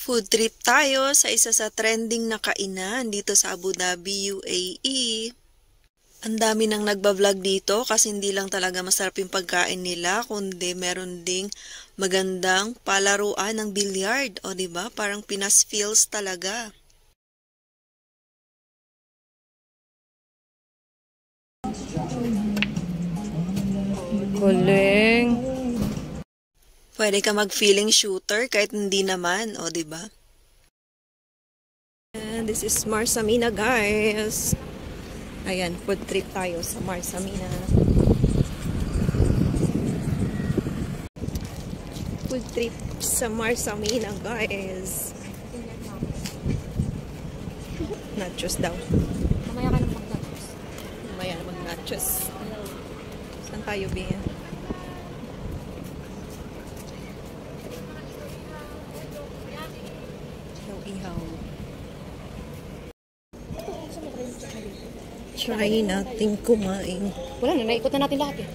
Food trip tayo sa isa sa trending na kainan dito sa Abu Dhabi, UAE. Ang dami nang nagbablog dito kasi hindi lang talaga masarap yung pagkain nila, kundi meron ding magandang palaruan ng billiard. O diba? Parang Pinas feels talaga. Galing. Pwede ka mag-feeling shooter kahit hindi naman, o diba? And this is Marsamina, guys. Ayan, food trip tayo sa Marsamina. Food trip sa Marsamina, guys. Nachos daw. Mamaya ka ng mag-nachos. Mamaya na mag-nachos. Saan tayo, Bea? Ihaw. Try natin kumain. Wala na, naikot na natin lahat eh.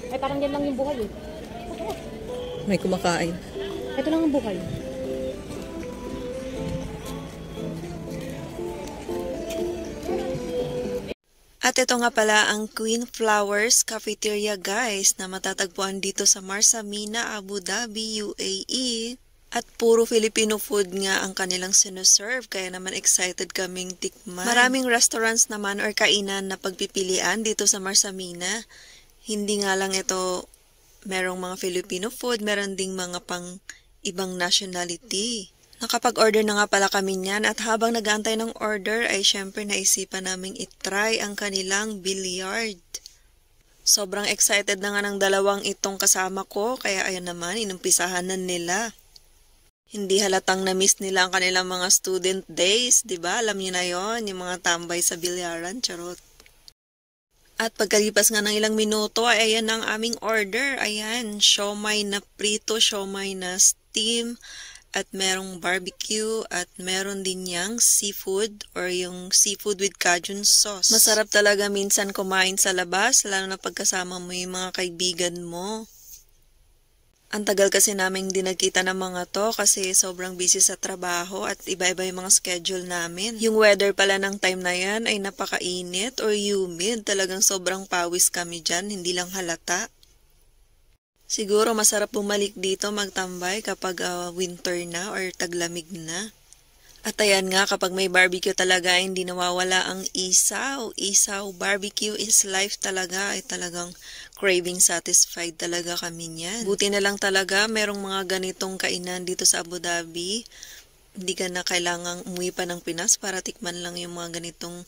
Ay, parang yan lang yung buhay eh. May kumakain. Ito lang ang buhay. At ito nga pala ang Queen Flowers Cafeteria, guys, na matatagpuan dito sa Marsamina, Abu Dhabi, UAE. At puro Filipino food nga ang kanilang sinuserve, kaya naman excited kaming tikman. Maraming restaurants naman or kainan na pagpipilian dito sa Marsamina. Hindi nga lang ito merong mga Filipino food, meron ding mga pang ibang nationality. Nakapag-order na nga pala kami niyan at habang nag-aantay ng order ay syempre naisipan naming itry ang kanilang billiard. Sobrang excited na nga ng dalawang itong kasama ko, kaya ayan naman, inumpisahan na nila. Hindi halatang na-miss nila ang kanilang mga student days, di ba? Alam niyo na yon, yung mga tambay sa bilyaran, charot. At pagkalipas nga ng ilang minuto, ay ayan ang aming order. Ayan, siomai na prito, siomai na steam, at merong barbecue, at meron din yang seafood, or yung seafood with Cajun sauce. Masarap talaga minsan kumain sa labas, lalo na pagkasama mo yung mga kaibigan mo. Ang tagal kasi namin hindi nagkita ng mga to kasi sobrang busy sa trabaho at iba-iba yung mga schedule namin. Yung weather pala ng time na yan ay napakainit or humid. Talagang sobrang pawis kami dyan, hindi lang halata. Siguro masarap bumalik dito magtambay kapag winter na or taglamig na. At ayan nga, kapag may barbecue talaga, hindi nawawala ang isaw. Isaw, barbecue is life talaga. Ay talagang craving satisfied talaga kami niyan. Buti na lang talaga, merong mga ganitong kainan dito sa Abu Dhabi. Hindi ka na kailangang umuwi pa ng Pinas para tikman lang yung mga ganitong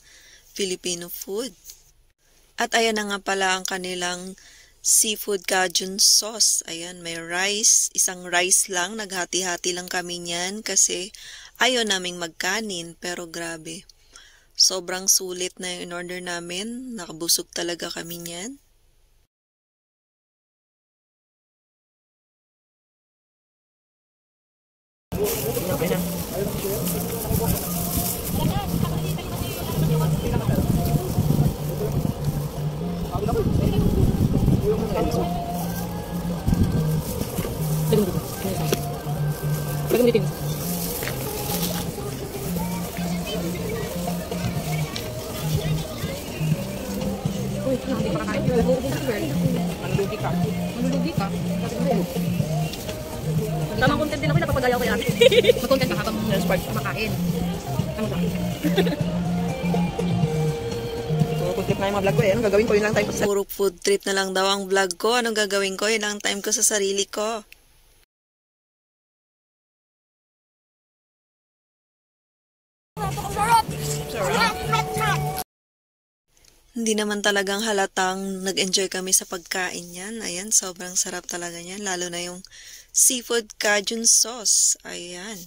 Filipino food. At ayan na nga pala ang kanilang seafood Cajun sauce. Ayan, may rice. Isang rice lang. Naghati-hati lang kami niyan kasi ayaw naming magkanin, pero grabe. Sobrang sulit na yung in-order namin. Nakabusog talaga kami niyan. Okay na. Manulugi ka. Tamang content din ako, napapagalaw ko yan. Mag-content ka habang kumakain. Ano ba? Food trip na yung mga vlog ko eh. Anong gagawin ko? Yun lang time ko sa... Puro food trip na lang daw ang vlog ko. Anong gagawin ko? Yun lang time ko sa sarili ko. Hindi naman talagang halatang nag-enjoy kami sa pagkain yan. Ayan, sobrang sarap talaga yan. Lalo na yung seafood Cajun sauce. Ayan.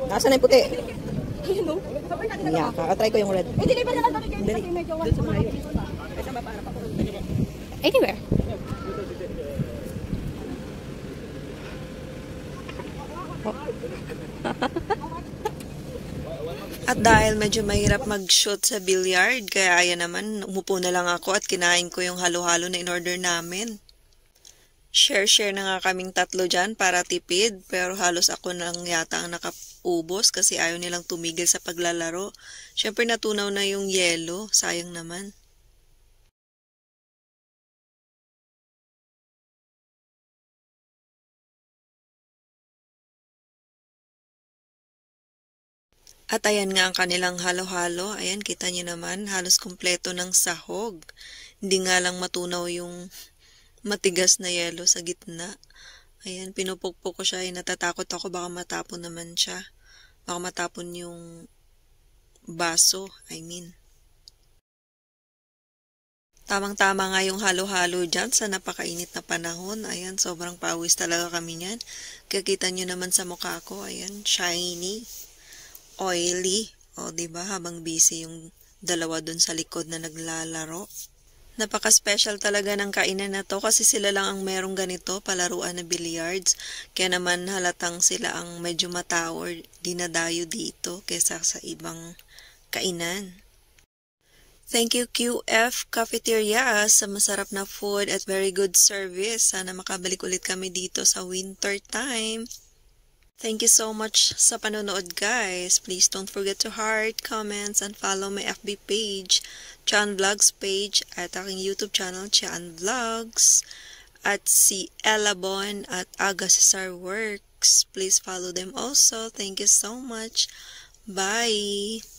Nasaan na yung puti? Yeah, try ko yung red. Hindi pa naman kasi medyo wala sa mga. Anywhere. At dahil medyo mahirap mag-shoot sa billiard, kaya ayan naman, umupo na lang ako at kinain ko yung halo-halo na in-order namin. Share-share na nga kaming tatlo dyan para tipid, pero halos ako lang yata ang nakaubos kasi ayaw nilang tumigil sa paglalaro. Siyempre natunaw na yung yelo, sayang naman. At ayan nga ang kanilang halo-halo. Ayan, kita niyo naman, halos kumpleto ng sahog. Hindi nga lang matunaw yung matigas na yelo sa gitna. Ayan, pinupukpok ko siya. Ay, natatakot ako baka matapon naman siya. Baka matapon yung baso, I mean. Tamang-tama nga yung halo-halo dyan sa napakainit na panahon. Ayan, sobrang pawis talaga kami niyan. Kikita nyo naman sa mukha ko. Ayan, shiny, oily. O, diba? Habang busy yung dalawa dun sa likod na naglalaro. Napaka-special talaga ng kainan na to kasi sila lang ang merong ganito, palaruan na billiards. Kaya naman halatang sila ang medyo matao or dinadayo dito kesa sa ibang kainan. Thank you QF Cafeteria sa masarap na food at very good service. Sana makabalik ulit kami dito sa winter time. Thank you so much sa panonood guys. Please don't forget to heart, comments, and follow my FB page, Chan Vlogs page, at aking YouTube channel, Chan Vlogs, at si Ella Bon at Aga Cesar Works. Please follow them also. Thank you so much. Bye!